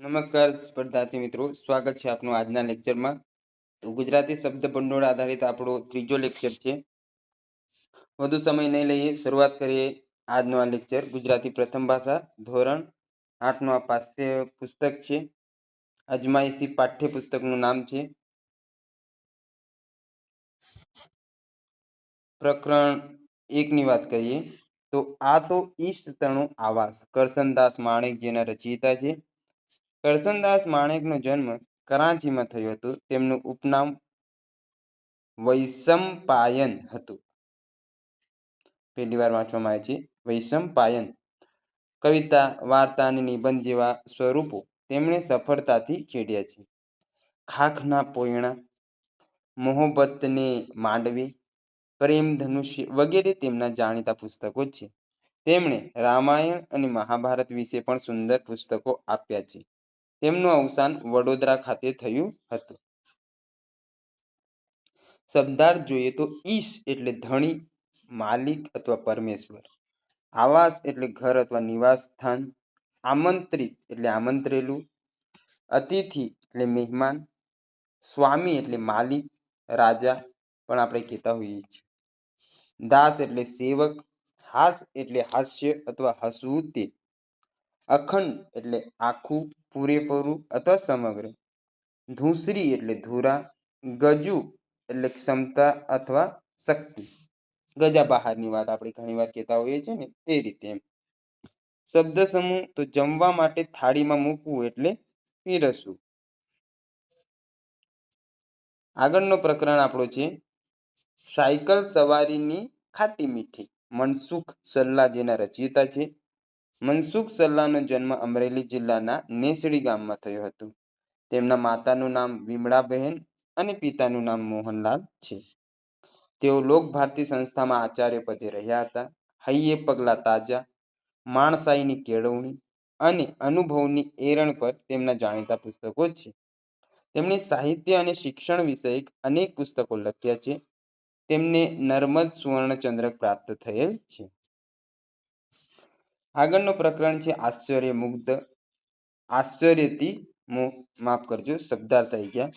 નમસ્કાર સ્પર્ધાર્થી મિત્રો, સ્વાગત છે આપનું આજના લેક્ચરમાં. તો ગુજરાતી શબ્દ ભંડોળ આધારિત આપણો ત્રીજો લેક્ચર છે. વધુ સમય નહીં લઈએ, શરૂઆત કરીએ આજનો આ લેક્ચર. ગુજરાતી પ્રથમ ભાષા ધોરણ 8નું આ પાઠ્ય પુસ્તક છે. અજમાયશી પાઠ્ય પુસ્તકનું નામ છે પ્રકરણ 1ની વાત કરીએ તો આ તો ઈષ્ટ તણો આવાસ, કરસનદાસ માણેક જેના રચયિતા છે. કરસનદાસ માણેકનો જન્મ કરાંચીમાં થયો હતો. તેમનું ઉપનામ વૈશંપાયન હતું. પહેલી વાર વાંચવામાં આવે છે વૈશંપાયન. કવિતા, વાર્તા અને નિબંધ જેવા સ્વરૂપો તેમણે સફળતાથી ખેડ્યા છે. ખાખના પોયણા, મોહબ્બતને માંડવી, પ્રેમ ધનુષ્ય વગેરે તેમના જાણીતા પુસ્તકો છે. તેમણે રામાયણ અને મહાભારત વિશે પણ સુંદર પુસ્તકો આપ્યા છે. તેમનું અવસાન વડોદરા ખાતે થયું હતું. શબ્દાર્થ જોઈએ તો ઈશ એટલે ધણી, માલિક અથવા પરમેશ્વર. આવાસ એટલે ઘર અથવા નિવાસ સ્થાન. આમંત્રિત એટલે આમંત્રેલું. અતિથિ એટલે મહેમાન. સ્વામી એટલે માલિક, રાજા પણ આપણે કહેતા હોઈએ છીએ. દાસ એટલે સેવક. હાસ એટલે હાસ્ય અથવા હસવું તે. અખંડ એટલે આખું, પૂરેપૂરું અથવા સમગ્ર. ધૂસરી એટલે ધુરા. ગજુ એટલે ક્ષમતા અથવા શક્તિ. ગજા બહારની વાત આપણે ઘણી વાર કહેતા હોઈએ છીએ ને તે રીતે એમ. શબ્દ સમૂહ તો જમવા માટે થાળીમાં મૂકવું એટલે પીરસવું. આગળનો પ્રકરણ આપણો છે સાયકલ સવારીની ખાટી મીઠી. મનસુખ સલ્લા જેના રચયિતા છે. મનસુખ સલ્લાનો જન્મ અમરેલી જિલ્લાના નેસડી ગામમાં થયો હતો. તેમના માતાનું નામ વિમળાબહેન અને પિતાનું નામ મોહનલાલ છે. તેઓ લોકભારતી સંસ્થામાં આચાર્ય પદે રહ્યા હતા. હૈયે પગલા તાજા, માણસાઈની કેળવણી અને અનુભવની એરણ પર તેમના જાણીતા પુસ્તકો છે. તેમણે સાહિત્ય અને શિક્ષણ વિષયક અનેક પુસ્તકો લખ્યા છે. તેમને નર્મદ સુવર્ણચંદ્રક પ્રાપ્ત થયેલ છે. આગળનો પ્રકરણ છે આશ્ચર્યમુગ્ધ. આશ્ચર્યથી માફ કરજો, શબ્દાર્થ થઈ ગયા,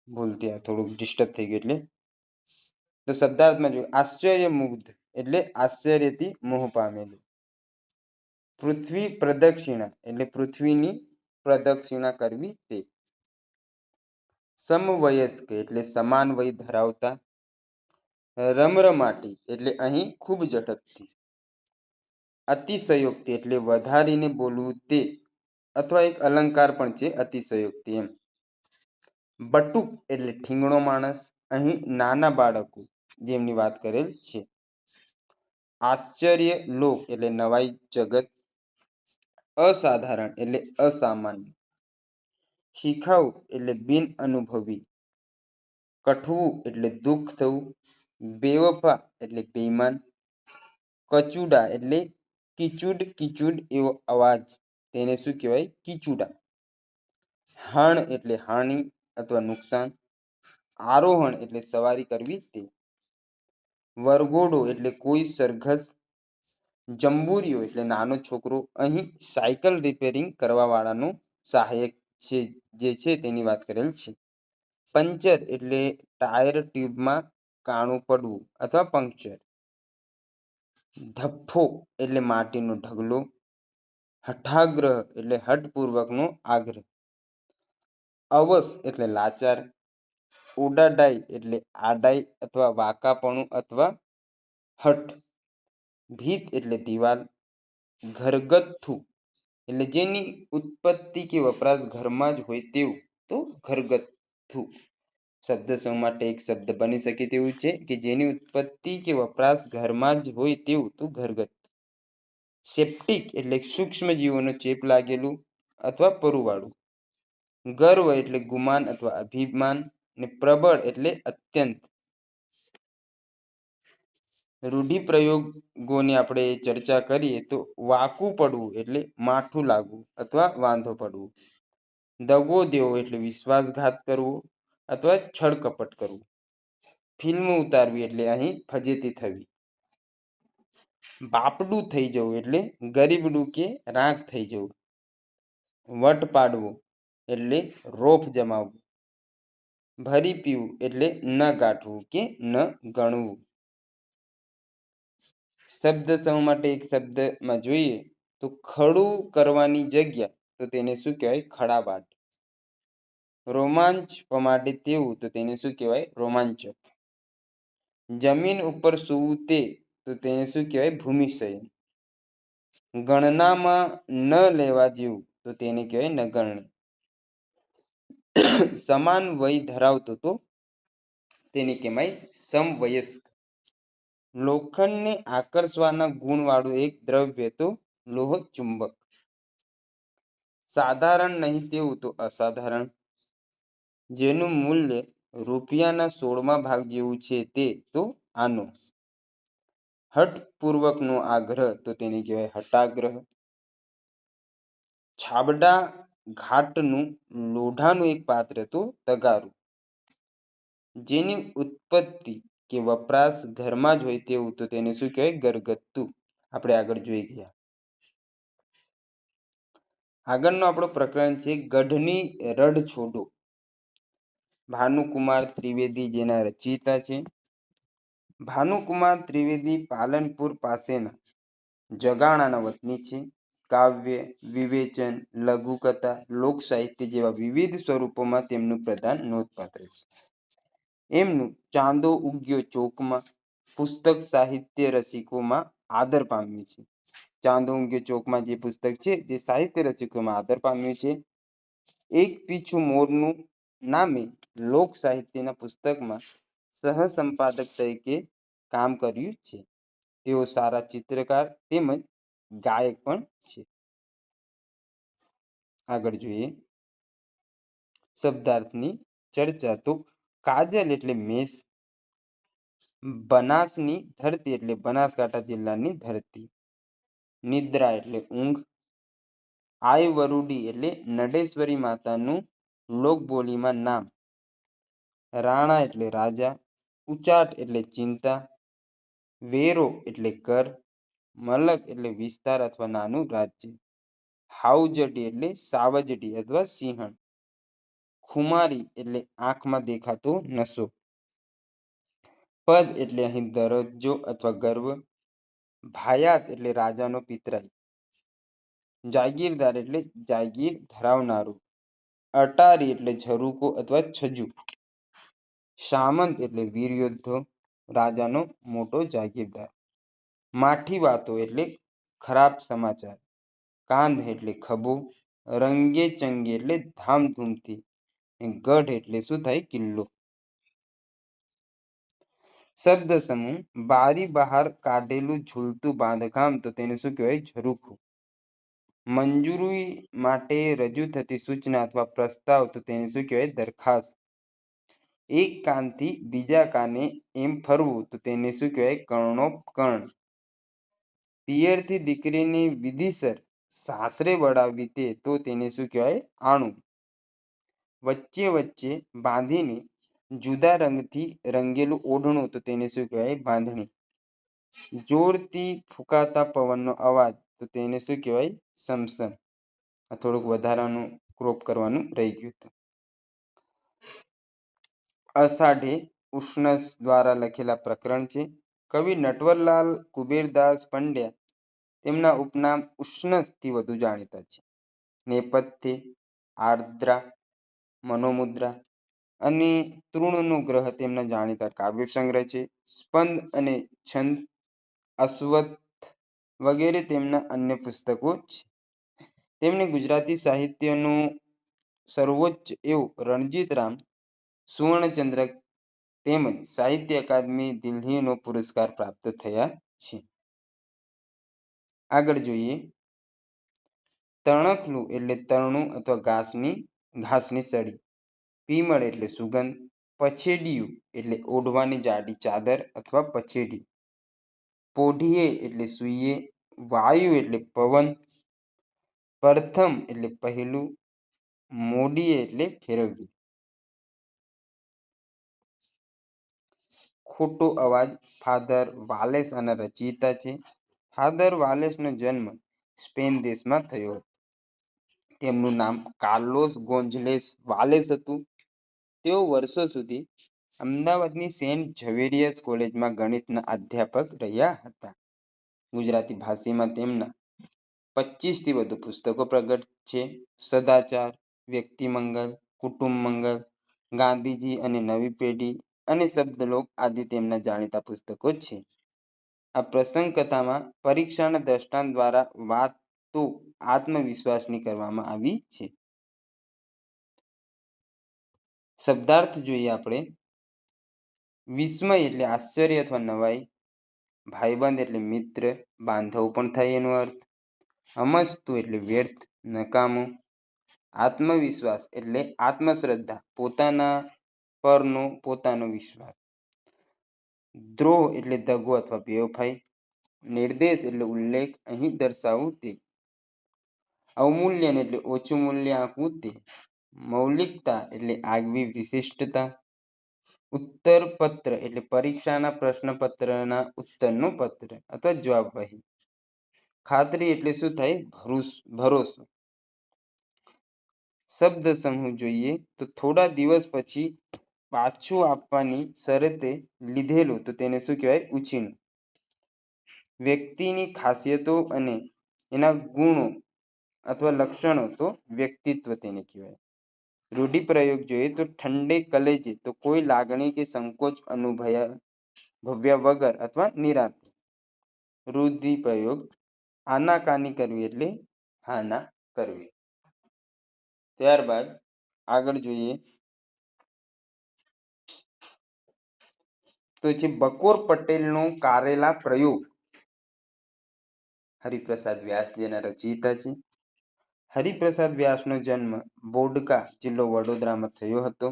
ભૂલથી આ થોડુંક ડિસ્ટર્બ થઈ ગયું એટલે. તો શબ્દાર્થમાં જો આશ્ચર્યમુગ્ધ એટલે આશ્ચર્યથી મોહ પામેલું. પૃથ્વી પ્રદક્ષિણા એટલે પૃથ્વીની પ્રદક્ષિણા કરવી તે. સમવયસ્ક એટલે સમાન વય ધરાવતા. રમરમાટી એટલે અહીં ખૂબ ઝડપથી. અતિશયોક્તિ એટલે વધારીને બોલવું તે, અથવા એક અલંકાર પણ છે અતિશયોક્તિ એમ. બટુક એટલે ઠીંગણો માણસ. અહીં નાના બાળકો જેમની વાત કરેલ છે. આશ્ચર્ય લોક એટલે નવાઈ જગત. અસાધારણ એટલે અસામાન્ય. શિખાઉ એટલે બિન અનુભવી. કઠવું એટલે દુઃખ થવું. બેવફા એટલે બેઈમાન. કચુડા એટલે કીચુડ કીચુડ એવો અવાજ, તેને શું કહેવાય? કીચુડા. હણ એટલે હાનિ અથવા નુકસાન. આરોહણ એટલે સવારી કરવી તે. વરઘોડો એટલે કોઈ સરઘસ. જંબુરિયો એટલે નાનો છોકરો. અહીં સાયકલ રિપેરિંગ કરવા વાળાનો સહાયક છે જે છે તેની વાત કરેલ છે. પંચર એટલે ટાયર ટ્યુબમાં કાણું પડવું અથવા પંક્ચર. ધફ્ફો એટલે માટીનો ઢગલો. હઠાગ્રહ એટલે હઠપૂર્વકનો આગ્રહ. અવસ એટલે લાચાર. ઉડાડાઈ એટલે આડાઈ અથવા વાંકાપણું અથવા હઠ. ભીત એટલે દિવાલ. ઘરગથ્થુ એટલે જેની ઉત્પત્તિ કે વપરાશ ઘરમાં જ હોય તેવું, તો ઘરગથ્થુ. શબ્દ સમૂહ માટે એક શબ્દ બની શકે તેવું છે કે જેની ઉત્પત્તિ કે વપરાશ ઘરમાં જ હોય તેવું, તો ઘરગથ્થુ. સેપ્ટિક એટલે સૂક્ષ્મ જીવોનો ચેપ લાગેલું અથવા પરુવાળું. ગર્વ એટલે ગુમાન અથવા અભિમાન. ને પ્રબળ એટલે અત્યંત. રૂઢિપ્રયોગોની આપણે ચર્ચા કરીએ તો વાકું પડવું એટલે માઠું લાગવું અથવા વાંધો પડવું. દગો દેવો એટલે વિશ્વાસઘાત કરવો અથવા છળ કપટ કરવું. ફિલ્મ ઉતારવી એટલે અહીં ફજેતી થવી. બાપડું થઈ જવું એટલે ગરીબડું કે રાખ થઈ જવું. વટ પાડવો એટલે રોફ જમાવવું. ભરી પીવું એટલે ન ગાંઠવું કે ન ગણવું. શબ્દ સમૂહ માટે એક શબ્દમાં જોઈએ તો ખડું કરવાની જગ્યા તો તેને શું કહેવાય? ખડાબાટ. રોમાંચ માટે તેવું તો તેને શું કહેવાય? રોમાંચક. જમીન ઉપર સૂવું તે તો તેને શું કહેવાય? ભૂમિશયન. ગણનામાં ન લેવા જેવું તો તેને કહેવાય નગણ્ય. સમાન વય ધરાવતો તો તેને કહેવાય સમવયસ્ક. લોખંડને આકર્ષવાના ગુણવાળું એક દ્રવ્ય તો લોહ ચુંબક. સાધારણ નહીં તેવું તો અસાધારણ. જેનું મૂલ્ય રૂપિયાના 16મા ભાગ જેવું છે તે તો આનો. હઠપૂર્વકનો આગ્રહ તો તેને કહેવાય હઠાગ્રહ. છાબડા ઘાટનું લોઢાનું એક પાત્ર તો તગારું. જેની ઉત્પત્તિ કે વપરાશ ઘરમાં જ હોય તેવું તો તેને શું કહેવાય? ઘરગથ્થુ. આપણે આગળ જોઈ ગયા. આગળનો આપણો પ્રકરણ છે ગઢની રઢ છોડો. ભાનુકુમાર ત્રિવેદી જેના રચયિતા છે. ભાનુકુમાર ત્રિવેદી પાલનપુર પાસેના જગાણાના વતની છે. કાવ્ય, વિવેચન, લઘુકથા, લોકસાહિત્ય જેવા વિવિધ સ્વરૂપોમાં તેમનું પ્રદાન નોંધપાત્ર છે. એમનું ચાંદો ઉગ્યો ચોકમાં પુસ્તક સાહિત્ય રસિકોમાં આદર પામ્યું છે. ચાંદો ઉગ્યો ચોકમાં જે પુસ્તક છે જે સાહિત્ય રસિકોમાં આદર પામ્યું છે. એક પીછું મોરનું નામે લોક સાહિત્યના પુસ્તકમાં સહસંપાદક તરીકે કામ કર્યું છે. તેઓ સારા ચિત્રકાર તેમજ ગાયક પણ છે. આગળ જોઈએ શબ્દાર્થની ચર્ચા તો કાજલ એટલે મેષ. બનાસની ધરતી એટલે બનાસકાંઠા જિલ્લાની ધરતી. નિદ્રા એટલે ઊંઘ. આયવરુડી એટલે નડેશ્વરી માતાનું લોકબોલીમાં નામ. રાણા એટલે રાજા. ઉચાટ એટલે ચિંતા. વેરો એટલે કર. મલક એટલે વિસ્તાર અથવા નાનું રાજ્ય. હાઉજડી એટલે સાવજડી અથવા સિંહણ. ખુમારી એટલે આંખમાં દેખાતો નશો. પદ એટલે અહીં દરજ્જો અથવા ગર્વ. ભાયાત એટલે રાજાનો પિતરાઈ. જાગીરદાર એટલે જાગીર ધરાવનારું. અટારી એટલે ઝરૂકો અથવા છજુ. સામંત એટલે વીર યોદ્ધો, રાજાનો મોટો જાગીરદાર. માઠી વાતો એટલે ખરાબ સમાચાર. કાંધ એટલે ખભો. રંગે ચંગે એટલે ધામધૂમથી. ગઢ એટલે શું થાય? કિલ્લો. શબ્દ સમૂહ બારી બહાર કાઢેલું ઝૂલતું બાંધકામ તો તેને શું કહેવાય? ઝરૂખું. મંજૂરી માટે રજૂ થતી સૂચના અથવા પ્રસ્તાવ તો તેને શું કહેવાય? દરખાસ્ત. એક કાનથી બીજા કાને એમ ફરવું તો તેને શું કહેવાય? કર્ણોપકર્ણ. પિયરથી દીકરીને વિધિસર સાસરે વળાવવી તે તો તેને શું કહેવાય? આણું. વચ્ચે વચ્ચે બાંધીને જુદા રંગથી રંગેલું ઓઢણું તો તેને શું કહેવાય? બાંધણી. જોરથી ફૂંકાતા પવનનો અવાજ તો તેને શું કહેવાય? સમસમ. આ થોડુંક વધારાનું ક્રોપ કરવાનું રહી ગયું હતું. અષાઢે ઉષ્ણસ દ્વારા લખેલા પ્રકરણ છે. કવિ નટવરલાલ કુબેરદાસ પંડ્યા તેમના ઉપનામ ઉષ્ણસથી વધુ જાણીતા છે. નેપથ્ય, આર્દ્રા, મનોમુદ્રા અને તૃણનો ગ્રહ તેમના જાણીતા કાવ્ય સંગ્રહ છે. સ્પંદ અને છંદ, અશ્વત્થ વગેરે તેમના અન્ય પુસ્તકો છે. તેમને ગુજરાતી સાહિત્યનું સર્વોચ્ચ એવું રણજીતરામ સુવર્ણચંદ્રક તેમજ સાહિત્ય અકાદમી દિલ્હીનો પુરસ્કાર પ્રાપ્ત થયા છે. આગળ જોઈએ તણખલું એટલે તરણું અથવા ઘાસની સળી. પીમળ એટલે સુગંધ. પછેડિયું એટલે ઓઢવાની જાડી ચાદર અથવા પછેડી. પોઢીએ એટલે સૂઈએ. વાયુ એટલે પવન. પ્રથમ એટલે પહેલું. મોડીએ એટલે ફેરવ્યું. ખોટો અવાજ ફાધર વાલેસ આના રચયિતા છે. ફાધર વાલેસનો જન્મ સ્પેન દેશમાં થયો હતો. તેમનું નામ કાર્લોસ ગોન્ઝલેસ વાલેસ હતું. તેઓ વર્ષો સુધી અમદાવાદની સેન્ટ ઝવેરિયસ કોલેજમાં ગણિતના અધ્યાપક રહ્યા હતા. ગુજરાતી ભાષામાં તેમના 25થી વધુ પુસ્તકો પ્રગટ છે. સદાચાર, વ્યક્તિમંગલ, કુટુંબ મંગલ, ગાંધીજી અને નવી પેઢી અને શબ્દલોક આદિ તેમના જાણીતા પુસ્તકો છે. આ પ્રસંગ કથામાં પરીક્ષાના દ્રષ્ટાંત દ્વારા વાતો આત્મવિશ્વાસની કરવામાં આવી છે. શબ્દાર્થ જોઈએ આપણે. વિસ્મય એટલે આશ્ચર્ય અથવા નવાઈ. ભાઈબંધ એટલે મિત્ર, બાંધવ પણ થાય એનો અર્થ. અમસ્તુ એટલે વ્યર્થ, નકામું. આત્મવિશ્વાસ એટલે આત્મશ્રદ્ધા, પોતાના પરનો પોતાનો વિશ્વાસ. દ્રોહ એટલે દગો અથવા બેવફાઈ. નિર્દેશ એટલે ઉલ્લેખ, અહીં દર્શાવવું તે. અવમૂલ્યન એટલે ઓછું મૂલ્ય આંકવું તે. મૌલિકતા એટલે આગવી વિશિષ્ટતા. ઉત્તર પત્ર એટલે પરીક્ષાના પ્રશ્નપત્રના ઉત્તરનો પત્ર અથવા જવાબ વહી. ખાતરી એટલે શું થાય? ભરોસો. શબ્દ સમૂહ જોઈએ તો થોડા દિવસ પછી પાછું આપવાની શરતે લીધેલું તો તેને શું કહેવાય? ઉછીનું. વ્યક્તિની ખાસિયતો અને એના ગુણો અથવા લક્ષણો તો વ્યક્તિત્વ તેને કહેવાય. રૂઢિપ્રયોગ જોઈએ તો ઠંડે કલેજે તો કોઈ લાગણી કે સંકોચ ભવ્યા વગર અથવા નિરાંતે. રૂઢિપ્રયોગ આનાકાની કરવી એટલે હાના કરવી. ત્યારબાદ આગળ જોઈએ તો છે બકોર પટેલનો કારેલા પ્રયોગ. હરિપ્રસાદ વ્યાસ જેના રચયિતા છે. હરિપ્રસાદ વ્યાસનો જન્મ બોડકા જિલ્લો વડોદરામાં થયો હતો.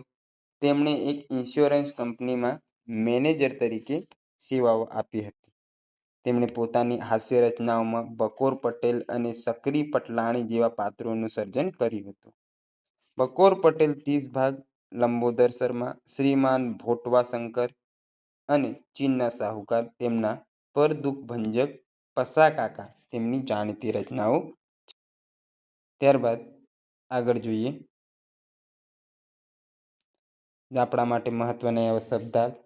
તેમણે એક ઇન્સ્યોરન્સ કંપનીમાં મેનેજર તરીકે સેવાઓ આપી હતી. તેમણે પોતાની હાસ્ય રચનાઓમાં બકોર પટેલ અને સક્રી પટલાણી જેવા પાત્રોનું સર્જન કર્યું હતું. બકોર પટેલ 30 ભાગ, લંબોદર શર્મા, શ્રીમાન ભોટવા શંકર અને ચીનના શાહુકાર તેમના પર દુઃખભંજક પસા કાકા તેમની જાણીતી રચનાઓ. ત્યારબાદ આગળ જોઈએ આપણા માટે મહત્વના એવા શબ્દાર્થ.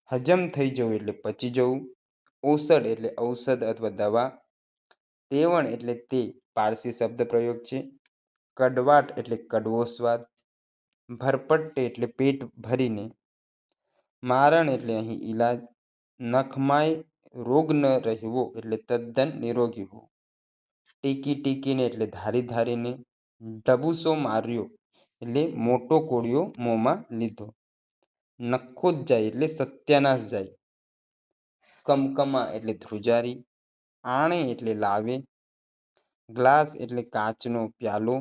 હજમ થઈ જવું એટલે પચી જવું. ઓસડ એટલે ઔષધ અથવા દવા. તેવણ એટલે તે પારસી શબ્દ પ્રયોગ છે. કડવાટ એટલે કડવો સ્વાદ. ભરપટ્ટે એટલે પેટ ભરીને. મારણ એટલે અહીં ઈલાજ. નખમાય રોગ ન રહેવો એટલે તદ્દન નિરોગી હોવું. ટીકી ટીકીને એટલે ધારી ધારીને. ડબુસો માર્યો એટલે મોટો કોળિયો મોંમાં લીધો. નખ્ખો જ જાય એટલે સત્યાનાશ જાય. કમકમા એટલે ધ્રુજારી. આણે એટલે લાવે. ગ્લાસ એટલે કાચનો પ્યાલો.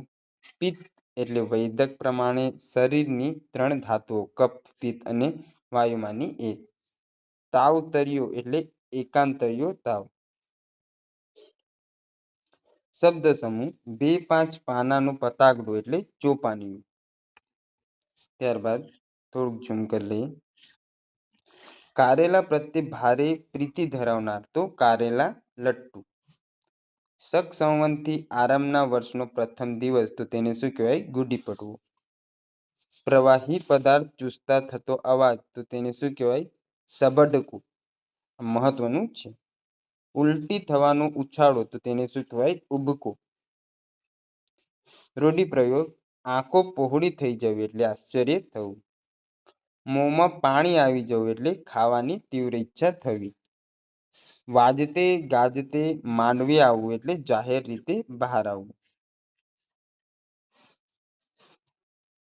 પિત્ત એટલે વૈદક પ્રમાણે શરીરની 3 ધાતુઓ કફ, પિત્ત અને વાયુમાંની એક. તાવતરિયો એટલે એકાંતરિયો તાવ. શબ્દ સમૂહ 2-5 પાનાનું પતાગડું એટલે ચોપાનિયું. ત્યારબાદ થોડુંક ઝૂમ કરી લઈએ. કારેલા પ્રત્યે ભારે પ્રીતિ ધરાવનાર તો કારેલા લટ્ટુ. શક સંવંતથી આરંભના વર્ષનો પ્રથમ દિવસ તો તેને શું કહેવાય? ગુડી પડવો. પ્રવાહી પદાર્થ ચૂસતા થતો અવાજ તો તેને શું કહેવાય? સબડકું. મહત્વનું છે. ઉલટી થવાનો ઉછાળો તો તેને શું કહેવાય? ઉબકો. રૂઢિપ્રયોગ આંખો પહોળી થઈ જવી એટલે આશ્ચર્ય થવું. મોંમાં પાણી આવી જવું એટલે ખાવાની તીવ્ર ઈચ્છા થવી. વાજતે ગાજતે માંડવે આવવું એટલે જાહેર રીતે બહાર આવવું.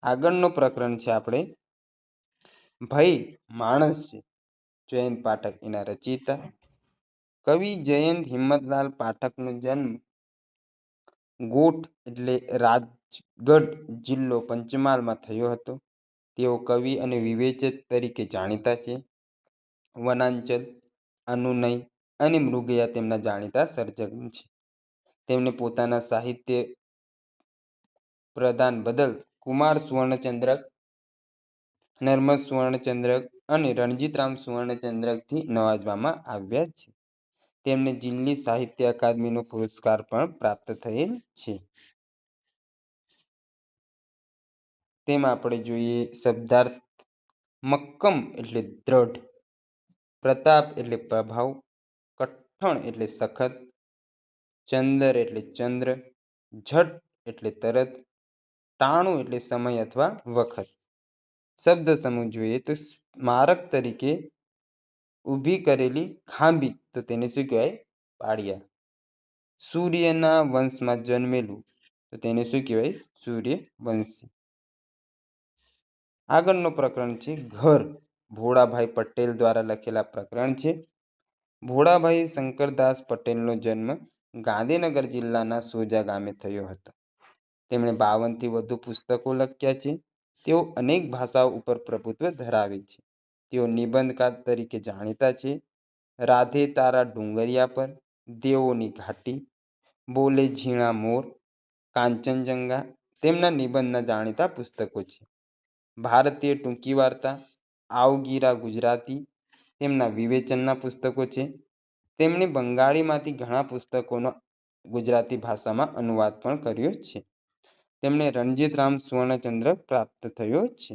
આગળનો પ્રકરણ છે આપણે ભય માણસ છે. જયંત પાઠક એના રચયિતા. કવિ જયંત હિંમતલાલ પાઠકનો જન્મ ગોઠ એટલે રાજગઢ જિલ્લો પંચમહાલમાં થયો હતો. તેઓ કવિ અને વિવેચક તરીકે જાણીતા છે. વનાંચલ, અનુનય અને મૃગયા તેમના જાણીતા સર્જક છે. તેમને પોતાના સાહિત્ય પ્રદાન બદલ કુમાર સુવર્ણચંદ્રક, નર્મદ સુવર્ણચંદ્રક અને રણજીતરામ સુવર્ણચંદ્રકથી નવાજવામાં આવ્યા છે. તેમને દિલ્હી સાહિત્ય અકાદમીનો પુરસ્કાર પણ પ્રાપ્ત થયેલ છે. તેમાં આપણે જોઈએ શબ્દાર્થ. મક્કમ એટલે દ્રઢ, પ્રતાપ એટલે પ્રભાવ, કઠણ એટલે સખત, ચંદર એટલે ચંદ્ર, ઝટ એટલે તરત, ટાણું એટલે સમય અથવા વખત. શબ્દ સમૂહ જોઈએ તો સ્મારક તરીકે ઊભી કરેલી ખાંભી, તો તેને શું કહેવાય? પાળિયા. સૂર્યના વંશમાં જન્મેલું, તો તેને શું કહેવાય? સૂર્યવંશી. આગળનો પ્રકરણ છે ઘર. ભોળાભાઈ પટેલ દ્વારા લખેલા પ્રકરણ છે. ભોળાભાઈ શંકરદાસ પટેલનો જન્મ ગાંધીનગર જિલ્લાના સોજા ગામે થયો હતો. તેમણે 52થી વધુ પુસ્તકો લખ્યા છે. તેઓ અનેક ભાષાઓ ઉપર પ્રભુત્વ ધરાવે છે. તેઓ નિબંધકાર તરીકે જાણીતા છે. રાધે તારા ડુંગરિયા પર, દેવોની ઘાટી, બોલે ઝીણા મોર, કાંચનજંગા તેમના નિબંધના જાણીતા પુસ્તકો છે. ભારતીય ટૂંકી વાર્તા, આવગીરા ગુજરાતી તેમના વિવેચનના પુસ્તકો છે. તેમણે બંગાળીમાંથી ઘણા પુસ્તકોનો ગુજરાતી ભાષામાં અનુવાદ પણ કર્યો છે. તેમને રણજીતરામ સુવર્ણચંદ્રક પ્રાપ્ત થયો છે.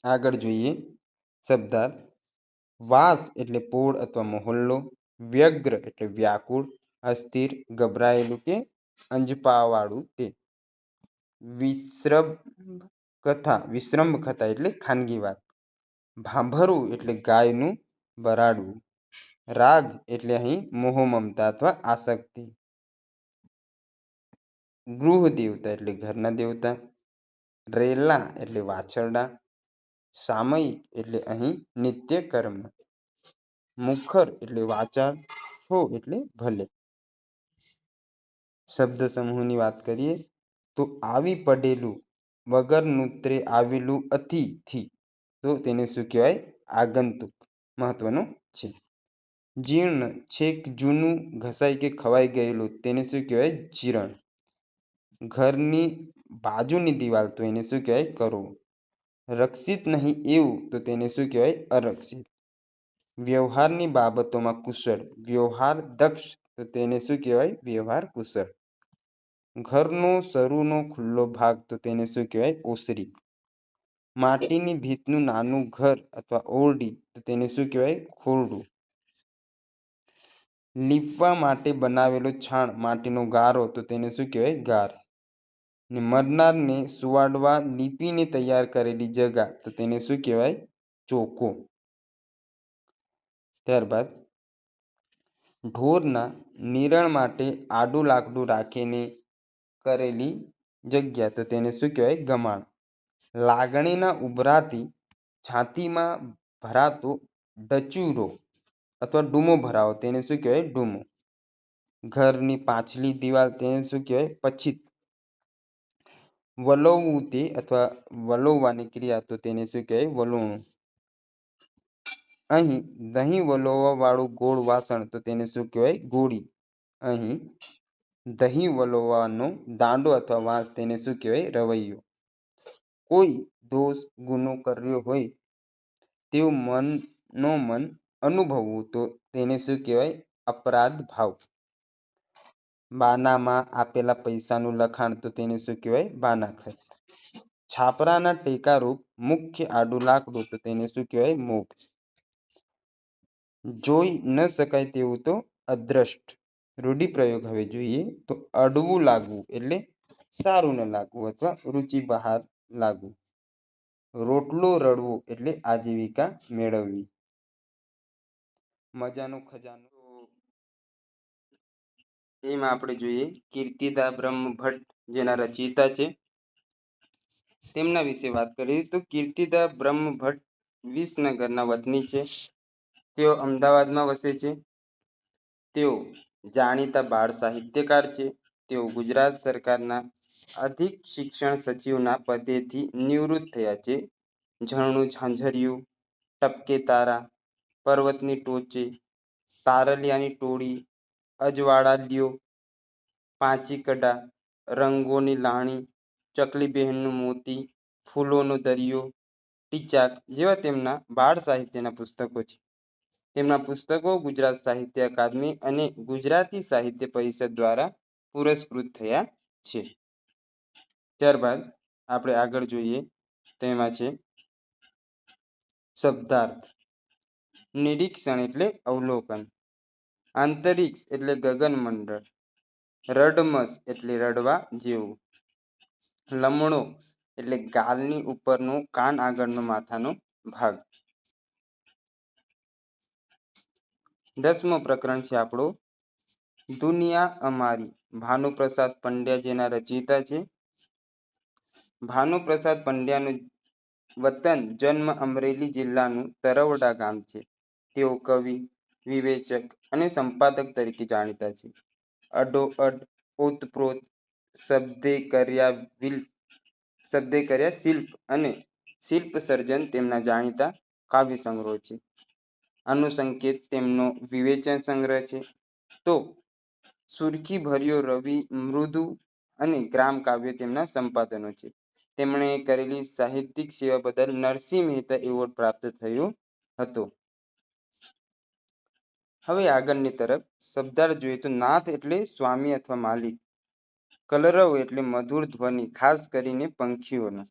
આગળ જોઈએ શબ્દાર્થ. વાસ એટલે પોળ અથવા મહોલ્લો, વ્યગ્ર એટલે વ્યાકુળ, અસ્થિર ગભરાયેલું કે અંજપાવાળું તે. વિશ્રંભ કથા એટલે ખાનગી વાત. ભાંભરું એટલે ગાયનું બરાડવું. રાગ એટલે અહીં મોહ મમતા અથવા આસક્તિ. ગૃહ દેવતા એટલે ઘરના દેવતા. રેલા એટલે વાછરડા. સામયિક એટલે અહીં નિત્ય કર્મ. મુખર એટલે વાચાળ. હો એટલે ભલે. શબ્દ સમૂહની વાત કરીએ તો આવી પડેલું, વગર નૂત્રે આવેલું અતિથિ, તો તેને શું કહેવાય? આગંતુક. મહત્વનું છે. જીર્ણ છેક જૂનું, ઘસાઈ કે ખવાઈ ગયેલું, તેને શું કહેવાય? જીર્ણ. ઘરની બાજુની દિવાલ, તો એને શું કહેવાય? કરો. રક્ષિત નહીં એવું, તો તેને શું કહેવાય? અરક્ષિત. વ્યવહારની બાબતોમાં કુશળ, વ્યવહાર દક્ષ, તો તેને શું કહેવાય? વ્યવહાર કુશળ. ઘરનો શરૂનો ખુલ્લો ભાગ, તો તેને શું કહેવાય? ઓસરી. માટીની ભીતનું નાનું ઘર અથવા ઓરડી, તો તેને શું કહેવાય? ખોરડું. લીપવા માટે બનાવેલો છાણ, માટીનો ગારો, તો તેને શું કહેવાય? ગાર. ને મરનારને સુવાડવા લીપીને તૈયાર કરેલી જગા, તો તેને શું કહેવાય? ચોકો. ત્યારબાદ ઢોરના નિરણ માટે આડું લાકડું રાખીને કરેલી જગ્યા, તો તેને શું કહેવાય? ગમાણ. લાગણીના ઉભરાથી છાતીમાં ભરાતો ડચુરો અથવા ડૂમો ભરાવો, તેને શું કહેવાય? ડૂમો. ઘરની પાછલી દિવાલ, તેને શું કહેવાય? પછીત. વલોવવું તે અથવા વલોવવાની ક્રિયા, તો તેને શું કહેવાય? વલોવણું. અહીં દહીં વલોવવા વાળું ગોળ વાસણ, તો તેને શું કહેવાય? ગોળી. અહીં દહીં વલોવવાનો દાંડો અથવા વાંસ, તેને શું કહેવાય? રવૈયો. કોઈ દોષ ગુનો કર્યો હોય તેવું મનોમન અનુભવવું, તો તેને શું કહેવાય? અપરાધ ભાવ. બાનામાં આપેલા પૈસાનું લખાણ, તો તેને શું કહેવાય? બાનાખત. છાપરાના ટેકારૂપ મુખ્ય આડું લાકડું, તો તેને શું કહેવાય? મોગ. જોઈ ન શકાય તેવું, તો અદ્રષ્ટ. રૂઢિપ્રયોગ હવે જોઈએ તો અડવું લાગવું એટલે સારું ન લાગવું અથવા રુચિ બહાર લાગવું. રોટલો રડવો એટલે આજીવિકા મેળવવી. મજાનો ખજાનો, એમાં આપણે જોઈએ કીર્તિદા બ્રહ્મભટ્ટ, જેના રચયિતા છે, તેમના વિશે વાત કરીએ તો કીર્તિદા બ્રહ્મભટ્ટ વિસનગરના વતની છે. તેઓ અમદાવાદમાં વસે છે. તેઓ જાણીતા બાળ સાહિત્યકાર છે. તેઓ ગુજરાત સરકારના અધિક શિક્ષણ સચિવના પદેથી નિવૃત્ત થયા છે. ઝરણું ઝાંઝરિયું, ટપકે તારા, પર્વતની ટોચે, તારલિયાની ટોળી, અજવાળા લ્યો, પાંચી કડા, રંગોની લાણી, ચકલી બહેનનું મોતી, ફૂલોનો દરિયો, ટીચાક જેવા તેમના બાળ સાહિત્યના પુસ્તકો છે. તેમના પુસ્તકો ગુજરાત સાહિત્ય અકાદમી અને ગુજરાતી સાહિત્ય પરિષદ દ્વારા પુરસ્કૃત થયા છે. ત્યારબાદ આપણે આગળ જોઈએ તેમાં છે શબ્દાર્થ. નિરીક્ષણ એટલે અવલોકન, આંતરિક્ષ એટલે ગગનમંડળ, રડમસ એટલે રડવા જેવું, લમણો એટલે ગાલની ઉપરનો કાન આગળનો માથાનો ભાગ. 10મો પ્રકરણ છે આપણો દુનિયા અમારી. ભાનુપ્રસાદ પંડ્યા જેના રચયિતા છે. ભાનુપ્રસાદ પંડ્યાનું વતન જન્મ અમરેલી જિલ્લાનું તરવડા ગામ છે. તેઓ કવિ, વિવેચક અને સંપાદક તરીકે જાણીતા છે. અડોઅડ, ઓતપ્રોત, શબ્દે કર્યા શિલ્પ અને શિલ્પ સર્જન તેમના જાણીતા કાવ્ય સંગ્રહો છે. અનુસંકેત તેમનો વિવેચન સંગ્રહ છે. તો સુરખી ભર્યો રવિ, મૃદુ અને ગ્રામ કાવ્ય તેમના સંપાદનો છે. તેમણે કરેલી સાહિત્યિક સેવા બદલ નરસિંહ મહેતા એવોર્ડ પ્રાપ્ત થયો હતો. હવે આગળની તરફ શબ્દાર્થ જોઈએ તો નાથ એટલે સ્વામી અથવા માલિક, કલરવ એટલે મધુર ધ્વનિ, ખાસ કરીને પંખીઓનો,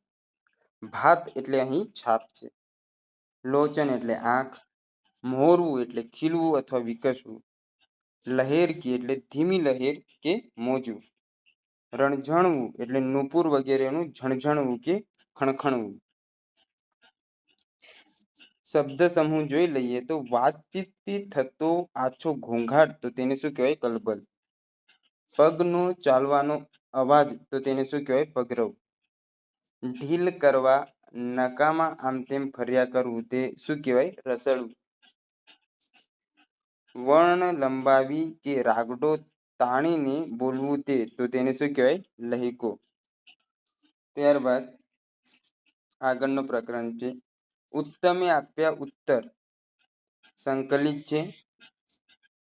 ભાત એટલે અહીં છાપ છે, લોચન એટલે આંખ, મોરવું એટલે ખીલવું અથવા વિકસવું, લહેરકી એટલે ધીમી લહેર કે મોજું, રણઝણવું એટલે નુપુર વગેરેનું ઝણઝણવું કે ખણખણવું. શબ્દ સમૂહ જોઈ લઈએ તો વાતચીતથી થતો આછો ઘોંઘાટ તો તેને શું કહેવાય? કલબલ. પગનો ચાલવાનો અવાજ તો તેને શું કહેવાય? પગરવ. ઢીલ કરવા, નકામાં આમ તેમ ફર્યા કરવું તે શું કહેવાય? રસડવું. વર્ણ લંબાવી કે રાગડો તાણીને બોલવું તે તો તેને શું કહેવાય? લહેકો. ત્યારબાદ આગળનું પ્રકરણ છે ઉત્તમે આપ્યા ઉત્તર. સંકલિત છે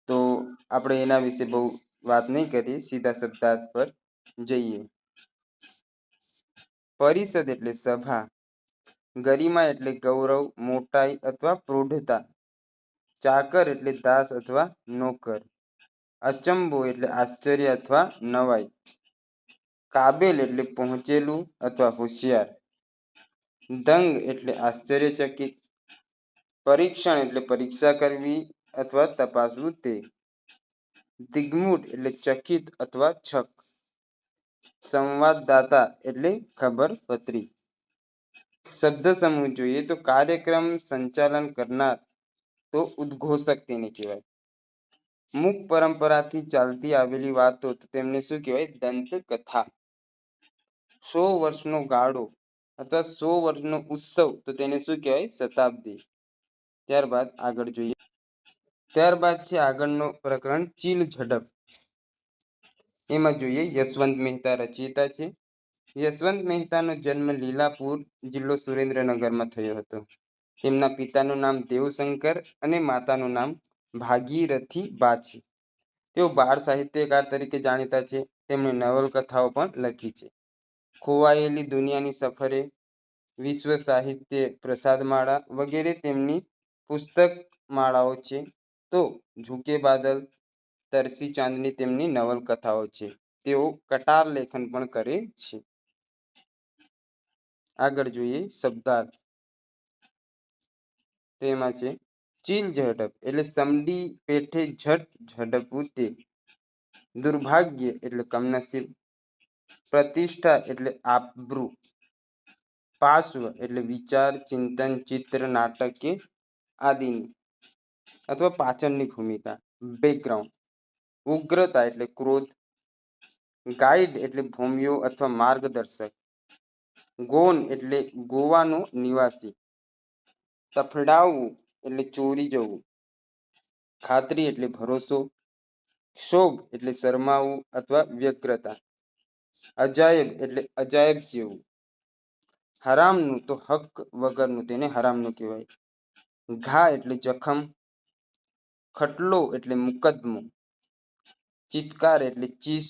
તો આપણે એના વિશે બહુ વાત નહીં કરીએ, સીધા શબ્દાર્થ પર જઈએ. પરિષદ એટલે સભા, ગરિમા એટલે ગૌરવ, મોટાઈ અથવા પ્રૌઢતા, ચાકર એટલે દાસ અથવા નોકર, અચંબો એટલે આશ્ચર્ય અથવા નવાઈ, કાબેલ એટલે પહોંચેલું અથવા હોશિયાર, દંગ એટલે આશ્ચર્યચકિત, પરીક્ષણ એટલે પરીક્ષા કરવી અથવા તપાસવું તે, દિગ્મૂઢ એટલે ચકિત અથવા છક, સંવાદદાતા એટલે ખબરપત્રી. શબ્દ સમૂહ જોઈએ તો કાર્યક્રમ સંચાલન કરનાર તો ઉદ્ઘોષક તેને કહેવાય. મુખ પરંપરાથી ચાલતી આવેલી વાતો તો તેમને શું કહેવાય? દંતકથા. 100 વર્ષનો ગાળો અથવા 100 વર્ષનો ઉત્સવ તો તેને શું કહેવાય? શતાબ્દી. ત્યારબાદ આગળ જોઈએ. ત્યારબાદ છે આગળનો પ્રકરણ ચીલ ઝડપ. એમાં જોઈએ યશવંત મહેતા રચયિતા છે. યશવંત મહેતાનો જન્મ લીલાપુર, જિલ્લો સુરેન્દ્રનગરમાં થયો હતો. તેમના પિતાનું નામ દેવશંકર અને માતાનું નામ ભાગીરથી બા છે. તેઓ બાળ સાહિત્યકાર તરીકે જાણીતા છે. તેમણે નવલકથાઓ પણ લખી છે. ખોવાયેલી દુનિયાની સફરે, વિશ્વ સાહિત્ય પ્રસાદમાળા વગેરે તેમની પુસ્તક માળાઓ છે. તો ઝુકે બાદલ, તરસી ચાંદની તેમની નવલકથાઓ છે. તેઓ કટાર લેખન પણ કરે છે. આગળ જોઈએ શબ્દાર્થ. તેમાં છે ચીલ ઝડપ એટલે સમડી પેઠે ઝટ ઝડપવું તે, દુર્ભાગ્ય એટલે કમનસીબ, પ્રતિષ્ઠા એટલે આબરૂ, પાર્શ્વ એટલે વિચાર, ચિંતન, ચિત્ર, નાટક કે આદિની અથવા પાછળની ભૂમિકા, બેકગ્રાઉન્ડ, ઉગ્રતા એટલે ક્રોધ, ગાઈડ એટલે ભૂમિયો અથવા માર્ગદર્શક, ગોન એટલે ગોવાનો નિવાસી, તફડાવવું એટલે ચોરી જવું, ખાતરી એટલે ભરોસો, ક્ષોભ એટલે શરમાવું અથવા વ્યગ્રતા, અજાયબ એટલે અજાયબ જેવું, હરામનું તો હક વગરનું તેને હરામનું કહેવાય, ઘા એટલે જખમ, ખટલો એટલે મુકદ્દમો, ચિત્કાર એટલે ચીસ,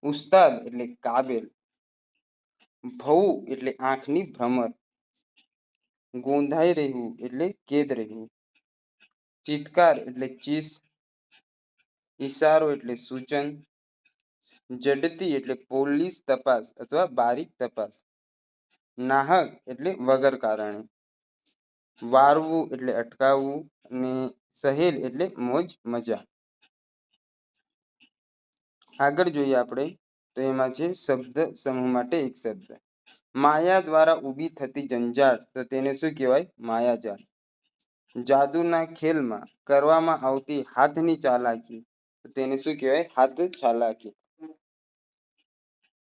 ઉસ્તાદ એટલે કાબેલ, ભવું એટલે આંખની ભ્રમર, ગોંધાઈ રહેવું એટલે કેદ રહેવું, ચિત્કાર એટલે ચીસ, ઈશારો એટલે સૂચન, જડતી એટલે પોલીસ તપાસ અથવા બારીક તપાસ. નાહક એટલે વગર કારણે. વારવું એટલે અટકાવવું અને સહેલ એટલે મોજ મજા. આગળ જોઈએ આપણે તો એમાં છે શબ્દ સમૂહ માટે એક શબ્દ. માયા દ્વારા ઊભી થતી જંજાળ તો તેને શું કહેવાય? માયાજાળ. જાદુના ખેલમાં કરવામાં આવતી હાથની ચાલાકી તો તેને શું કહેવાય? હાથ ચાલાકી.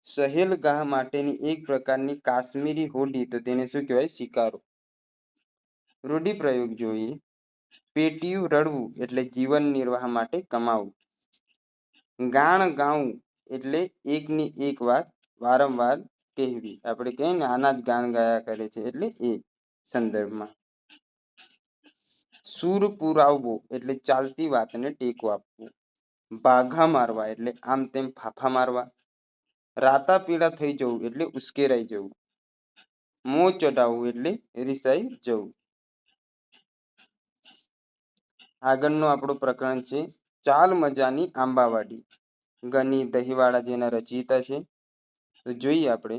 સહેલ ગાહ માટેની એક પ્રકારની કાશ્મીરી હોડી તો તેને શું કહેવાય? શિકારો. રૂઢિપ્રયોગ જોઈએ. પેટીયું રડવું એટલે જીવન નિર્વાહ માટે કમાવું. ગાણ ગાવું એટલે એકની એક વાત વારંવાર કહેવી. આપણે કહીએ ને આના જ ગાન ગાયા કરે છે એટલે એ સંદર્ભમાં. સૂર પુરાવવો એટલે ચાલતી વાતને ટેકો આપવો. બાઘા મારવા એટલે આમ તેમ ફાફા મારવા. રાતા પીળા થઈ જવું એટલે ઉશ્કેરાઈ જવું. મોં ચડાવવું એટલે રિસાઈ જવું. આગળનું આપણું પ્રકરણ છે ચાલ મજાની આંબાવાડી. ગની દહીવાળા જેના રચયિતા છે તો જોઈએ આપણે.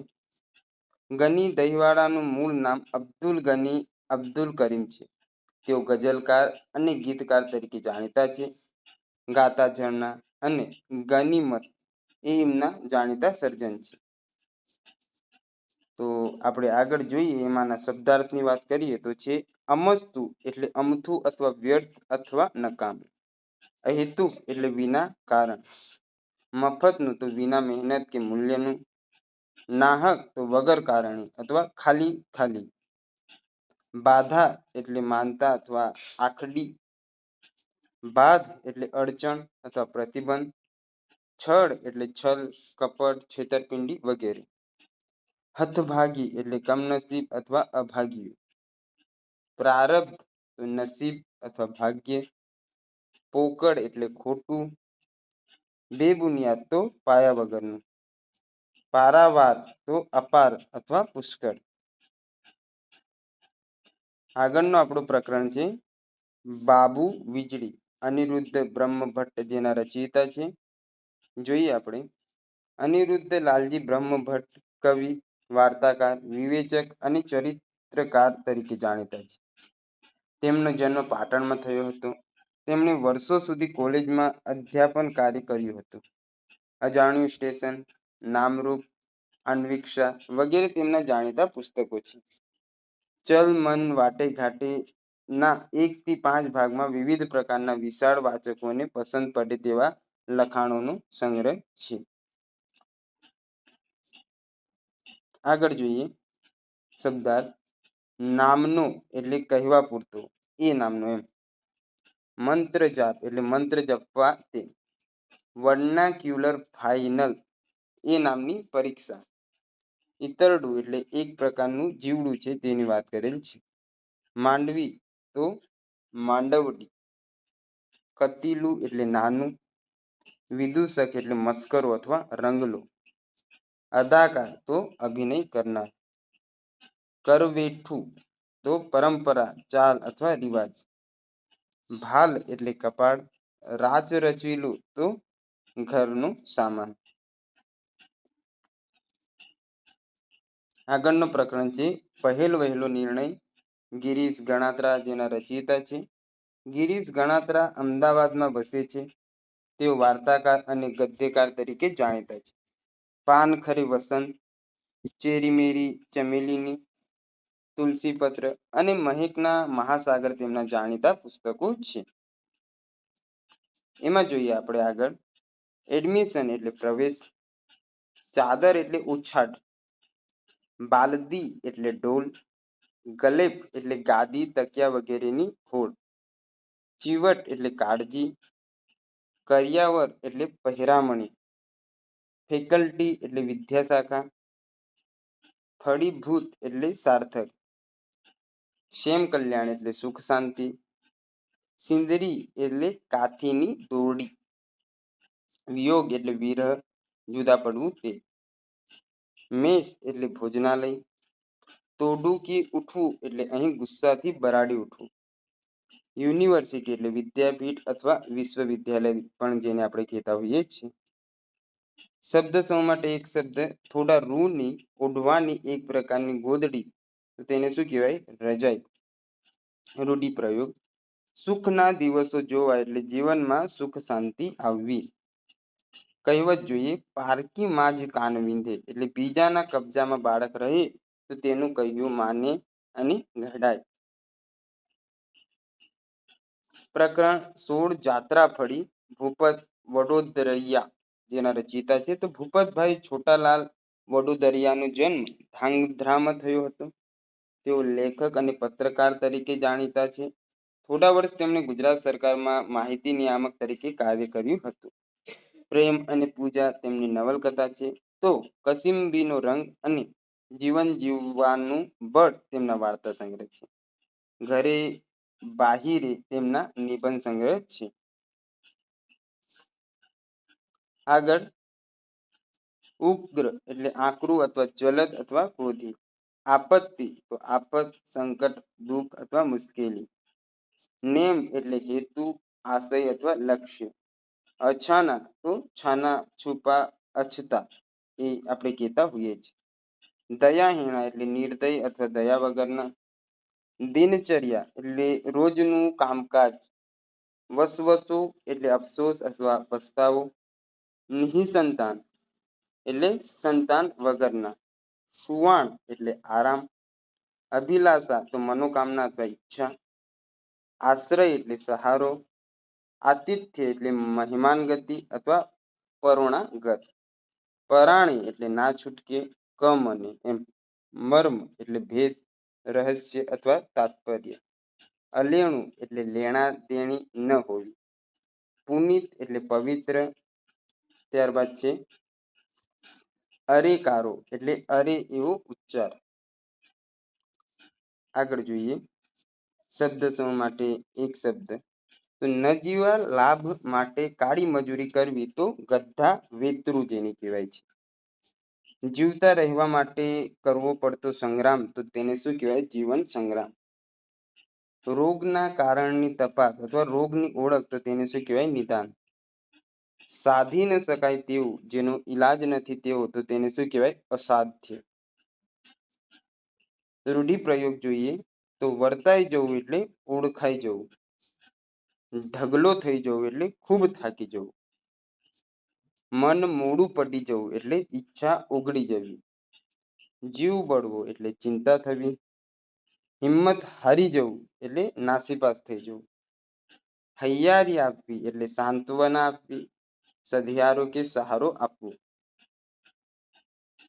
ગની દહીવાળાનું મૂળ નામ અબ્દુલ ગની અબ્દુલ કરીમ છે. તેઓ ગઝલકાર અને ગીતકાર તરીકે જાણીતા છે. ગાતા ઝરણા અને ગનીમત એ એમના જાણીતા સર્જન છે. તો આપણે આગળ જોઈએ એમાંના શબ્દાર્થની વાત કરીએ તો છે અમસ્તુ એટલે અમથું અથવા વ્યર્થ અથવા નકામું. અહેતુક એટલે વિના કારણ. મફતનું તો વિના મહેનત કે મૂલ્યનું. નાહક તો વગર કારણે અથવા ખાલી ખાલી. બાધા એટલે માનતા અથવા આખડી. બાધ એટલે અડચણ અથવા પ્રતિબંધ. છળ એટલે છલ કપટ છેતરપિંડી વગેરે. હતભાગી એટલે કમનસીબ અથવા અભાગી. પ્રારબ્ધ તો નસીબ અથવા ભાગ્ય. પોકળ એટલે ખોટું. બેબુનિયાદ તો પાયા વગરનું. પારાવાર તો અપાર અથવા પુષ્કળ. આગળનું આપણું પ્રકરણ છે બાબુ વીજળી. અનિરુદ્ધ બ્રહ્મભટ્ટ જેના રચયિતા છે. જોઈએ આપણે. અનિરુદ્ધ લાલજી બ્રહ્મભટ્ટ કવિ, વાર્તાકાર, વિવેચક અને ચરિત્રકાર તરીકે જાણીતા છે. તેમનો જન્મ પાટણમાં થયો હતો. તેમણે વર્ષો સુધી કોલેજમાં અધ્યાપન કાર્ય કર્યું હતું. અજાણ્યું સ્ટેશન, નામરૂપ, અન્વિક્ષા વગેરે તેમના જાણીતા પુસ્તકો છે. ચલ મન વાટે ઘાટે ના 1 થી 5 ભાગમાં વિવિધ પ્રકારના વિશાળ વાચકોને પસંદ પડે તેવા લખાણોનો સંગ્રહ છે. આગળ જોઈએ શબ્દાર્થ. નામનો એટલે કહેવા પૂરતો, એ નામનો એમ. મંત્ર જાપ એટલે મંત્ર જપવા તે. વર્નાક્યુલર ફાઇનલ એ નામની પરીક્ષા. ઈતરડું એટલે એક પ્રકારનું જીવડું છે તેની વાત કરેલ છે. માંડવી તો માંડવડી. કતીલું એટલે નાનું. વિદૂષક એટલે મસ્કરો અથવા રંગલો. અદાકાર તો અભિનય કરનાર. કરવેઠું તો પરંપરા, ચાલ અથવા રિવાજ. ભાલ એટલે કપાળ. રાચ રચેલું તો ઘરનું સામાન. આગળનું પ્રકરણ છે પહેલ વહેલો નિર્ણય. ગિરીશ ગણાત્રા જેના રચયિતા છે. ગિરીશ ગણાત્રા અમદાવાદમાં વસે છે. તેઓ વાર્તાકાર અને ગદ્યકાર તરીકે જાણીતા છે. પાનખરી વસંત, ચેરી મેરી ચમેલીની, તુલસીપત્ર અને મહેકના મહાસાગર તેમના જાણીતા પુસ્તકો છે. એમાં જોઈએ આપણે આગળ. એડમિશન એટલે પ્રવેશ. ચાદર એટલે ઉછાટ. બાલદી એટલે ઢોલ. ગલેપ એટલે ગાદી તકિયા વગેરેની ખોળ. ચીવટ એટલે કાળજી. કરિયાવર એટલે પહેરામણી. ફેકલ્ટી એટલે વિદ્યાશાખા. ફળીભૂત એટલે સાર્થક. ક્ષેમ કલ્યાણ એટલે સુખ શાંતિ. સિંદરી એટલે કાથીની દોરડી. વિયોગ એટલે વિરહ, જુદા પડવું તે. મેષ એટલે ભોજનાલય. તોડું કે ઉઠવું એટલે અહીં ગુસ્સાથી બરાડી ઉઠવું. યુનિવર્સિટી એટલે વિદ્યાપીઠ અથવા વિશ્વવિદ્યાલય પણ જેને આપણે કહેતા હોઈએ છીએ. શબ્દ સમૂહ માટે એક શબ્દ થોડા રૂની ઓઢવાની એક પ્રકારની ગોદડી, તો તેને શું કહેવાય? રજાઈ. રૂઢિપ્રયોગ. સુખના દિવસો જોવા એટલે જીવનમાં સુખ શાંતિ આવવી. કહેવત જોઈએ, પારકી માં જ કાન વિંધે, એટલે બીજાના કબજામાં બાળક રહે તો તેનું કહ્યું માને અને ઘડાય. પ્રકરણ 16 જાત્રા ફળી. ભૂપત વડોદરિયા જેના રચયિતા છે તો ભૂપતભાઈ છોટાલાલ વડોદરિયાનો જન્મ ધાંગધ્રામાં થયો હતો. તેઓ લેખક અને પત્રકાર તરીકે જાણીતા છે. થોડા વર્ષ તેમણે ગુજરાત સરકારમાં માહિતી નિયામક તરીકે કાર્ય કર્યું હતું. પ્રેમ અને પૂજા તેમની નવલકથા છે, તો કસીમબીનો રંગ અને જીવન જીવવાનું બળ તેમના વાર્તા સંગ્રહ છે. ઘરે બાહિરે તેમના નિબંધ સંગ્રહ છે. આગળ ઉગ્ર એટલે આકરું અથવા જલદ અથવા ક્રોધી. આપત્તિ તો આફત, સંકટ, દુઃખ અથવા મુશ્કેલી. નેમ એટલે હેતુ, આશય અથવા લક્ષ્ય. અછાના તો છાના, છુપા, અછતા એ આપણે કહેતા હોઈએ છીએ. દયાહીણા એટલે નિર્દય અથવા દયા વગરના. દિનચર્યા એટલે રોજનું કામકાજ. વસવસો એટલે અફસોસ અથવા પસ્તાવો. નિઃસંતાન એટલે સંતાન વગરના. સુવાણ એટલે આરામ. અભિલાષા તો મનોકામના અથવા ઈચ્છા. આશ્રય એટલે સહારો. આતિથ્ય એટલે મહેમાન ગતિ અથવા પરોણાગત. પરાણી એટલે ના છૂટકે, કમ અને એમ. મર્મ એટલે ભેદ, રહસ્ય અથવા તાત્પર્ય. અલેણું એટલે લેણા દેણી ન હોવી. પુનિત એટલે પવિત્ર. ત્યારબાદ છે અરેકારો એટલે અરે એવો ઉચ્ચાર. આગળ જોઈએ શબ્દ સમૂહ માટે એક શબ્દ. તો નજીવા લાભ માટે કાળી મજૂરી કરવી તો ગધા વેતરું જેને કહેવાય છે. જીવતા રહેવા માટે કરવો પડતો સંગ્રામ તો તેને શું કહેવાય? જીવન સંગ્રામ. રોગના કારણની તપાસ અથવા રોગની ઓળખ તો તેને શું કહેવાય? નિદાન. સાધી ન શકાય તેવું, જેનો ઈલાજ નથી તેવો, તો તેને શું કહેવાય? અસાધ્ય. રૂઢિપ્રયોગ જોઈએ તો વર્તાઈ જવું એટલે ઓળખાઈ જવું. ઢગલો થઈ જવું એટલે ખૂબ થાકી જવું. મન મોડું પડી જવું એટલે ઈચ્છા ઓગળી જવી. જીવ બળવો એટલે ચિંતા થવી. હિંમત હારી જવું એટલે નાસીપાસ થઈ જવું. હૈયારી આપવી એટલે સાંત્વના આપવી. સધિયારો કે સહારો આપવો.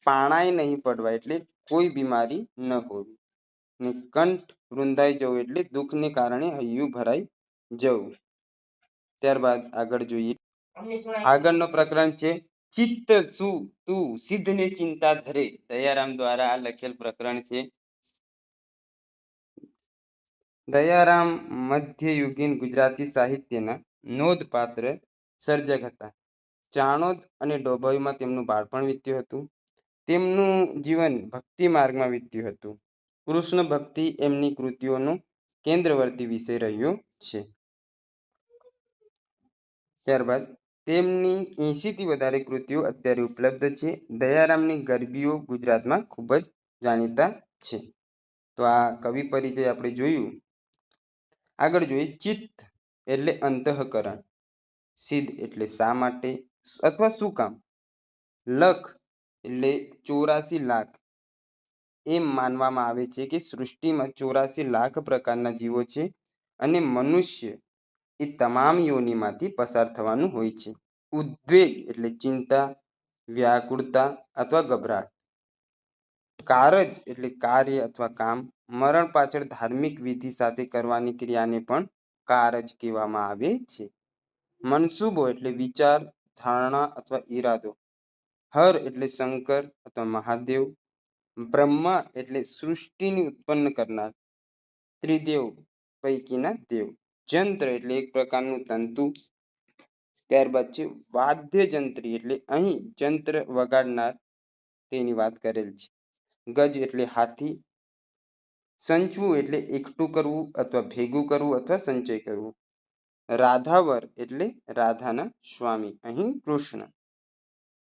પાણાય નહીં પડવા એટલે કોઈ બીમારી ન હોવી. ને કંઠ રૂંધાઈ જવું એટલે દુઃખને કારણે હૈયું ભરાઈ જવું. ત્યારબાદ આગળ જોઈએ. આગળનો પ્રકરણ છે ચિત્ત શું તું સિદ્ધને ચિંતા ધરે. દયારામ દ્વારા આ લખેલ પ્રકરણ છે. દયારામ મધ્યયુગીન ગુજરાતી સાહિત્યના નોંધપાત્ર સર્જક હતા. ચાણોદ અને ડોભોઈમાં તેમનું બાળપણ વીત્યું હતું. તેમનું જીવન ભક્તિ માર્ગમાં વીત્યું હતું. કૃષ્ણ ભક્તિ એમની કૃતિઓનો કેન્દ્રવર્તી વિષય રહ્યો છે. ત્યારબાદ તેમની 80થી વધારે કૃતિઓ અત્યારે ઉપલબ્ધ છે. દયારામની ગરબીઓ ગુજરાતમાં ખૂબ જ જાણીતા છે. તો આ કવિ પરિચય આપણે જોયું. આગળ જોઈએ ચિત્ત એટલે અંતઃકરણ. સિદ્ધ એટલે શા માટે અથવા શું કામ. લખ એટલે 84 લાખ. એમ માનવામાં આવે છે કે સૃષ્ટિમાં 84 લાખ પ્રકારના જીવો છે અને મનુષ્ય એ તમામ યોનિમાંથી પસાર થવાનું હોય છે. ઉદ્વેગ એટલે ચિંતા, વ્યાકુળતા અથવા ગભરાટ. કારજ એટલે કાર્ય અથવા કામ. મરણ પાછળ ધાર્મિક વિધિ સાથે કરવાની ક્રિયાને પણ કારજ કહેવામાં આવે છે. મનસુબો એટલે વિચાર, ધારણા અથવા ઈરાદો. હર એટલે શંકર અથવા મહાદેવ. બ્રહ્મા એટલે સૃષ્ટિની ઉત્પન્ન કરનાર. ત્રિદેવ પૈકીના દેવ. જંત્ર એટલે એક પ્રકારનું તંતુ. ત્યારબાદ છે વાદ્ય જંત્રી એટલે અહીં જંત્ર વગાડનાર તેની વાત કરેલ છે. ગજ એટલે હાથી. સંચવું એટલે એકઠું કરવું અથવા ભેગું કરવું અથવા સંચય કરવું. રાધાવર એટલે રાધાના સ્વામી, અહીં કૃષ્ણ.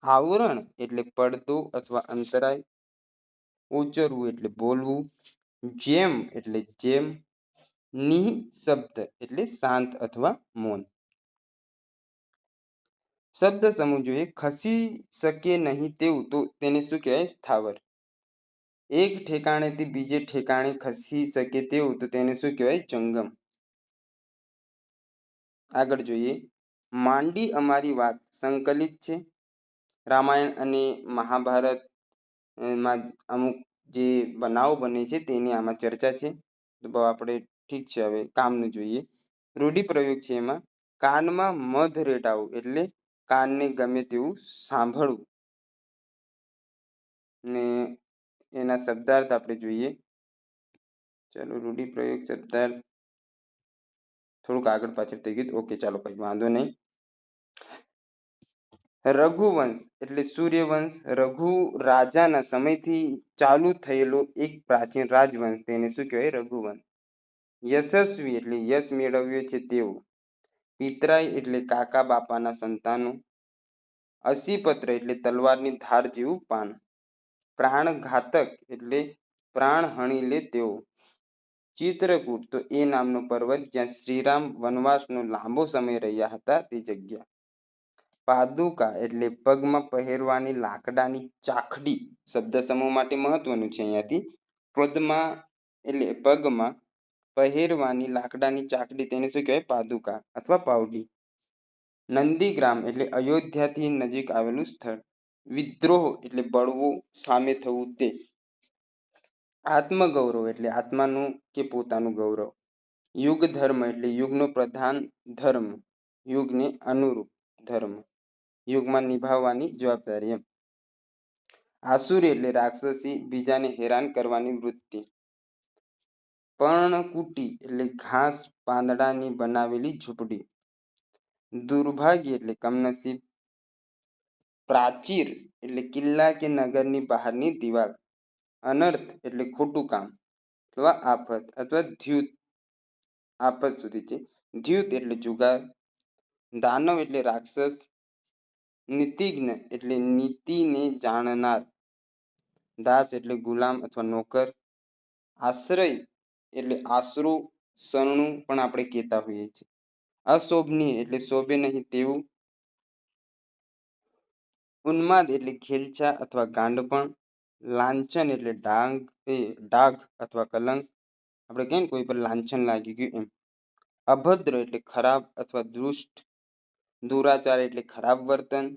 આવરણ એટલે પડદો અથવા અંતરાય. ઉચ્ચરવું એટલે બોલવું. જેમ એટલે જેમ. નિઃશબ્દ એટલે શાંત અથવા મૌન. શબ્દ સમૂહ જોઈએ. ખસી શકે નહીં તેવું તો તેને શું કહેવાય? સ્થાવર. એક ઠેકાણેથી બીજે ઠેકાણે ખસી શકે તેવું તો તેને શું કહેવાય? જંગમ. આગળ જોઈએ. માંડી અમારી વાત સંકલિત છે. રામાયણ અને મહાભારત માં અમુક જે બનાવો બને છે તેની આમાં ચર્ચા છે. તો આપણે ઠીક છે, હવે કામનું જોઈએ. રૂઢિપ્રયોગ છે એમાં. કાનમાં મધ રેડાવું એટલે કાનને ગમે તેવું સાંભળવું. ને એના શબ્દાર્થ આપણે જોઈએ. ચાલો, રૂઢિપ્રયોગ શબ્દાર્થ થોડુંક આગળ પાછળ થઈ ગયું. ઓકે, ચાલો, કઈ વાંધો નહીં. રઘુવંશ એટલે સૂર્યવંશ. રઘુ રાજાના સમયથી ચાલુ થયેલો એક પ્રાચીન રાજવંશ, તેને શું કહેવાય? રઘુવંશ. યશસ્વી એટલે યશ મેળવ્યો છે તેવું. પિતરાઈ એટલે કાકા બાપાના સંતાનો. અસીપત્ર એટલે તલવારની ધાર જેવું પાન. પ્રાણઘાતક એટલે પ્રાણ હણી લે તેવો. ચિત્રકૂટ તો એ નામનો પર્વત જ્યાં શ્રીરામ વનવાસનો લાંબો સમય રહ્યા હતા તે જગ્યા. પાદુકા એટલે પગમાં પહેરવાની લાકડાની ચાખડી. શબ્દ સમૂહ માટે મહત્વનું છે અહીંયાથી. પદમાં એટલે પગમાં પહેરવાની લાકડાની ચાકડી, તેને શું કહેવાય? પાદુકા અથવા પાવડી. નંદીગ્રામ એટલે અયોધ્યાથી નજીક આવેલું સ્થળ. વિદ્રોહ એટલે બળવો, સામે થવું તે. આત્મગૌરવ એટલે આત્માનું કે પોતાનું ગૌરવ. યુગ ધર્મ એટલે યુગનો પ્રધાન ધર્મ, યુગને અનુરૂપ ધર્મ, યુગમાં નિભાવવાની જવાબદારી એમ. આસુરી એટલે રાક્ષસી, બીજાને હેરાન કરવાની વૃત્તિ. પર્ણકુટી એટલે ઘાસ પાંદડાની બનાવેલી ઝૂંપડી. દુર્ભાગ્ય એટલે કમનસીબ. પ્રાચીર એટલે કિલ્લા કે નગરની બહારની દિવાલ. અનર્થ એટલે ખોટું કામ અથવા આફત અથવા દ્યુત, આફત સુધી છે. દ્યુત એટલે જુગાર. દાનવ એટલે રાક્ષસ. નીતિજ્ઞ એટલે નીતિને જાણનાર. દાસ એટલે ગુલામ અથવા નોકર. આશ્રય એટલે આશરો, શરણું પણ આપણે કહેતા હોઈએ છીએ. અશોભનીય એટલે શોભે નહીં તેવું. ઉન્માદ એટલે ખેલછા અથવા ગાંડપણ. લાંછન એટલે ડાઘ અથવા કલંક. આપણે કહીએ ને કોઈ પર લાંછન લાગી ગયું એમ. અભદ્ર એટલે ખરાબ અથવા દુષ્ટ. દુરાચાર એટલે ખરાબ વર્તન,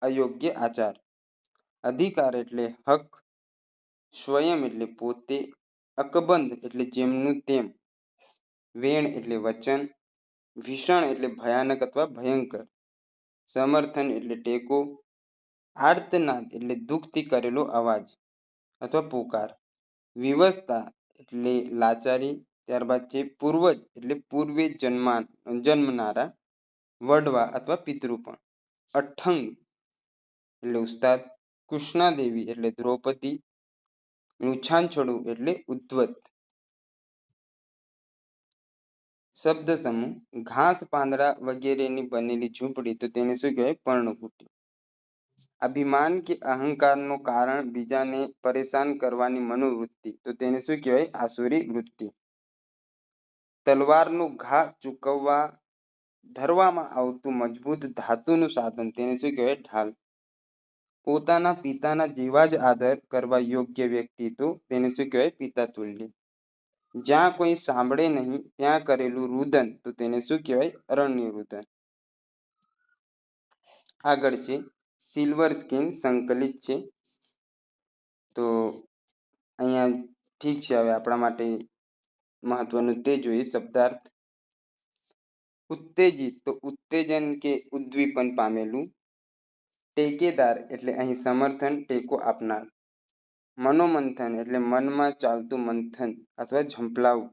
અયોગ્ય આચાર. અધિકાર એટલે હક. સ્વયં એટલે પોતે. અકબંધ એટલે જેમનું તેમ. વેણ એટલે વચન. ભીષણ એટલે ભયાનક અથવા ભયંકર. સમર્થન એટલે ટેકો. આર્તનાદ એટલે દુઃખથી કરેલો અવાજ અથવા પુકાર. વિવશતા એટલે લાચારી. ત્યારબાદ છે પૂર્વજ એટલે પૂર્વે જન્મનારા, વડવા અથવા પિતૃ પણ. અઠંગ એટલે ઉસ્તાદ. કૃષ્ણાદેવી એટલે દ્રૌપદી. ઉછાંછોડું એટલે ઉદ્ધત. શબ્દ સમૂહ. ઘાસ પાંદડા વગેરેની બનેલી ઝૂંપડી તો તેને શું કહેવાય? પર્ણકુટી. અભિમાન કે અહંકારનું કારણ બીજાને પરેશાન કરવાની મનોવૃત્તિ તો તેને શું કહેવાય? આસુરી વૃત્તિ. તલવારનું ઘા ચૂકવવા ધરવામાં આવતું મજબૂત ધાતુનું સાધન, તેને શું કહેવાય? ઢાલ. પોતાના પિતાના જેવા જ આદર કરવા યોગ્ય વ્યક્તિ તો તેને શું કહેવાય? પિતા તુલ્ય. જ્યાં કોઈ સાંભળે નહીં ત્યાં કરેલું રુદન તો તેને શું કહેવાય? અરણ્ય રુદન. આગળ છે સિલ્વર સ્કીન, સંકલિત છે. તો અહીંયા ઠીક છે, હવે આપણા માટે મહત્વનું તે જોઈએ. શબ્દાર્થ. ઉત્તેજિત તો ઉત્તેજન કે ઉદ્દીપન પામેલું. ટેકેદાર એટલે અહીં સમર્થન, ટેકો આપનાર. મનોમંથન એટલે મનમાં ચાલતું મંથન અથવા ઝંપલાવવું.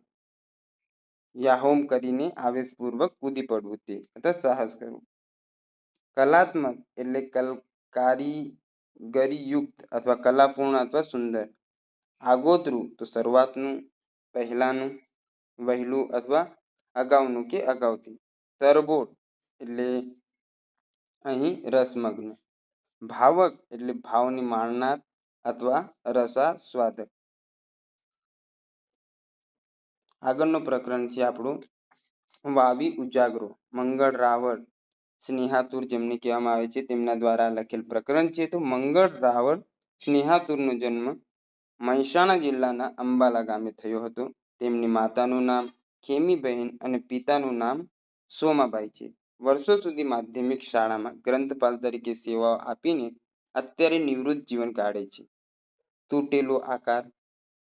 યાહોમ કરીને આવેશપૂર્વક કૂદી પડવું તે અથવા સાહસ કરવું. કલાત્મક એટલે કારીગરીયુક્ત અથવા કલાપૂર્ણ અથવા સુંદર. આગોતરું તો શરૂઆતનું, પહેલાનું, વહેલું અથવા અગાઉનું કે અગાઉથી. તરબોળ એટલે અહીં રસમગ્ન. ભાવક એટલે ભાવની માણનાર અથવા રસાસ્વાદક. આગળનું પ્રકરણ છે આપણું વાવી ઉજાગરો. મંગળ રાવળ સ્નેહાતુર જેમને કહેવામાં આવે છે તેમના દ્વારા લખેલ પ્રકરણ છે. તો મંગળ રાવળ સ્નેહાતુરનો જન્મ મહેસાણા જિલ્લાના અંબાલા ગામે થયો હતો. તેમની માતાનું નામ ખેમીબહેન અને પિતાનું નામ સોમાબાઈ છે. વર્ષો સુધી માધ્યમિક શાળામાં ગ્રંથપાલ તરીકે સેવાઓ આપીને અત્યારે નિવૃત્ત જીવન કાઢે છે. તૂટેલો આકાર,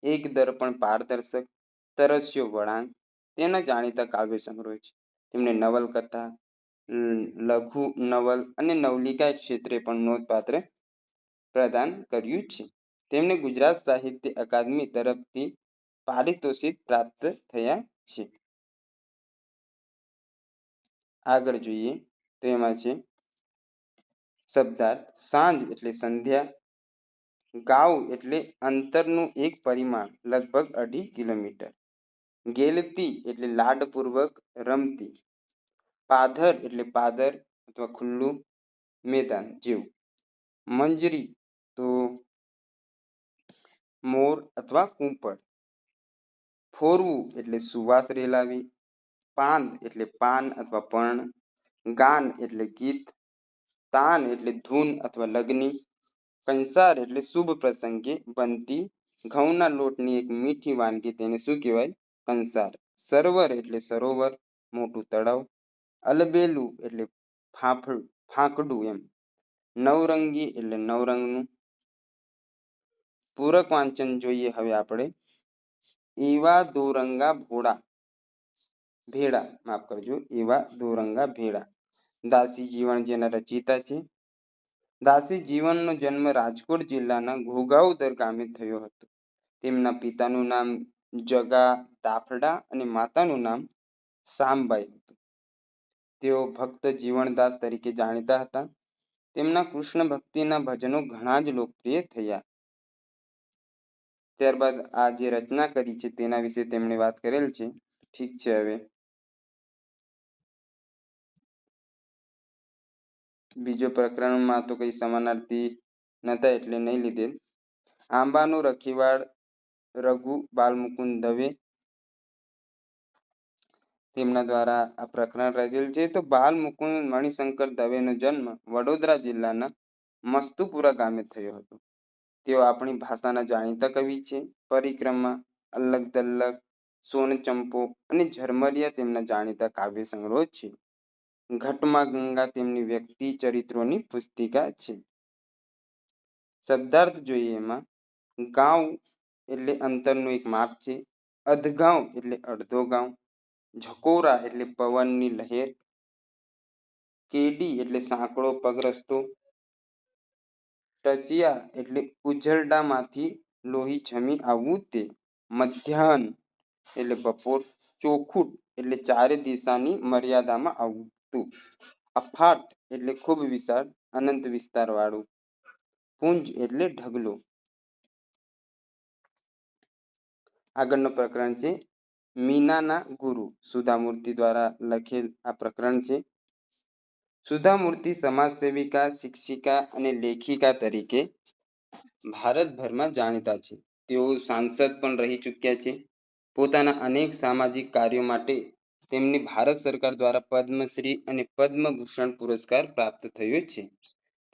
એક દર્પણ પારદર્શક, તરસ્યો વળાંક તેના જાણીતા કાવ્ય સંગ્રહ છે. તેમણે નવલકથા, લઘુ નવલ અને નવલિકા ક્ષેત્રે પણ નોંધપાત્ર પ્રદાન કર્યું છે. તેમને ગુજરાત સાહિત્ય અકાદમી તરફથી પારિતોષિક પ્રાપ્ત થયા છે. આગળ જોઈએ તો એમાં છે શબ્દાર્થ. સાંજ એટલે સંધ્યા, ગાવ એટલે અંતરનું એક પરિમાણ લગભગ 2.5 કિલોમીટર. ગેલતી એટલે લાડપૂર્વક રમતી. પાધર એટલે પાદર અથવા ખુલ્લું મેદાન જેવું. મંજરી તો મોર અથવા કૂંપળ. ફોરવું એટલે સુવાસ રેલાવી. પાંદ એટલે પાન અથવા પર્ણ. ગાન એટલે ગીત. તાન એટલે ધૂન અથવા લગ્ની. કંસાર એટલે શુભ પ્રસંગે બનતી ઘઉંના લોટની એક મીઠી વાનગી, તેને શું કહેવાય? કંસાર. સરોવર એટલે સરોવર, મોટું તળાવ. અલબેલું એટલે ફાંકડું એમ. નવરંગી એટલે નવરંગનું. પૂરક વાંચન જોઈએ હવે આપણે. એવા દોરંગા ભોળા ભેળા, માફ કરજો, એવા દોરંગા ભેળા. દાસી જીવન જેના રચયિતા છે. દાસી જીવનનો જન્મ રાજકોટ જિલ્લાના ઘોઘાવદર ગામે થયો હતો. તેમના પિતાનું નામ જગા દાફડા અને માતાનું નામ સામબાઈ હતું. તેઓ ભક્ત જીવનદાસ તરીકે જાણીતા હતા. તેમના કૃષ્ણ ભક્તિના ભજનો ઘણા જ લોકપ્રિય થયા. ત્યારબાદ આ જે રચના કરી છે તેના વિશે તેમણે વાત કરેલ છે. ઠીક છે, હવે બીજો પ્રકરણમાં તો કઈ સમાનાર્થી નતા એટલે નહીં લીધેલ. આંબાનો રખીવાડ રઘુ બાલમુકુંદ દવે, તેમના દ્વારા આ પ્રકરણ રચેલ છે. તો બાલમુકુંદ મણિશંકર દવેનો જન્મ વડોદરા જિલ્લાના મસ્તુપુરા ગામે થયો હતો. તેઓ આપણી ભાષાના જાણીતા કવિ છે. પરિક્રમા, અલ્લગ દલ્લક, સોનચંપો અને ઝરમરિયા તેમના જાણીતા કાવ્ય સંગ્રહો છે. ઘટમાં ગંગા તેમની વ્યક્તિ ચરિત્રોની પુસ્તિકા છે. શબ્દાર્થ જોઈએ એમાં. ગાંવ એટલે અંતરનું એક માપ છે. અધગાંવ એટલે અડધો ગાંવ. ઝકોરા એટલે પવનની લહેર. કેડી એટલે સાંકડો પગ રસ્તો. ટસિયા એટલે ઉઝરડામાંથી લોહી છમી આવવું તે. મધ્યાહન એટલે બપોર. ચોખુટ એટલે ચારે દિશાની મર્યાદામાં આવતું. અફાટ એટલે ખૂબ વિશાળ, અનંત વિસ્તાર વાળું. પુંજ એટલે ઢગલો. આગળનો પ્રકરણ છે મીનાના ગુરુ. સુધામૂર્તિ દ્વારા લખેલ આ પ્રકરણ છે. સુધામૂર્તિ સમાજસેવિકા, શિક્ષિકા અને લેખિકા તરીકે ભારતભરમાં જાણીતા છે. તેઓ સાંસદ પણ રહી ચૂક્યા છે. પોતાના અનેક સામાજિક કાર્યો માટે તેમને ભારત સરકાર દ્વારા પદ્મશ્રી અને પદ્મભૂષણ પુરસ્કાર પ્રાપ્ત થયો છે.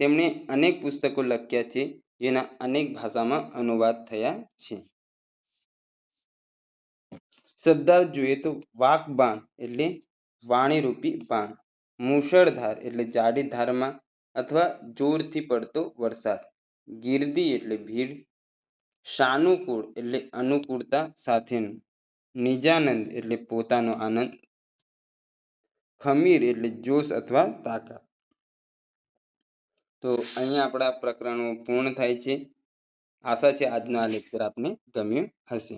તેમણે અનેક પુસ્તકો લખ્યા છે, જેના અનેક ભાષામાં અનુવાદ થયા છે. શબ્દાર્થ જોઈએ તો વાકબાણ એટલે વાણીરૂપી બાણ. મુશળધાર એટલે જાડી ધારમાં અથવા જોરથી પડતો વરસાદ. ગીર્દી એટલે ભીડ. સાનુકૂળ એટલે અનુકૂળતા સાથેનું. નિજાનંદ એટલે પોતાનો આનંદ. ખમીર એટલે જોશ અથવા તાકાત. તો અહીંયા આપણા પ્રકરણો પૂર્ણ થાય છે. આશા છે આજનો આ લેક્ચર આપને ગમ્યું હશે.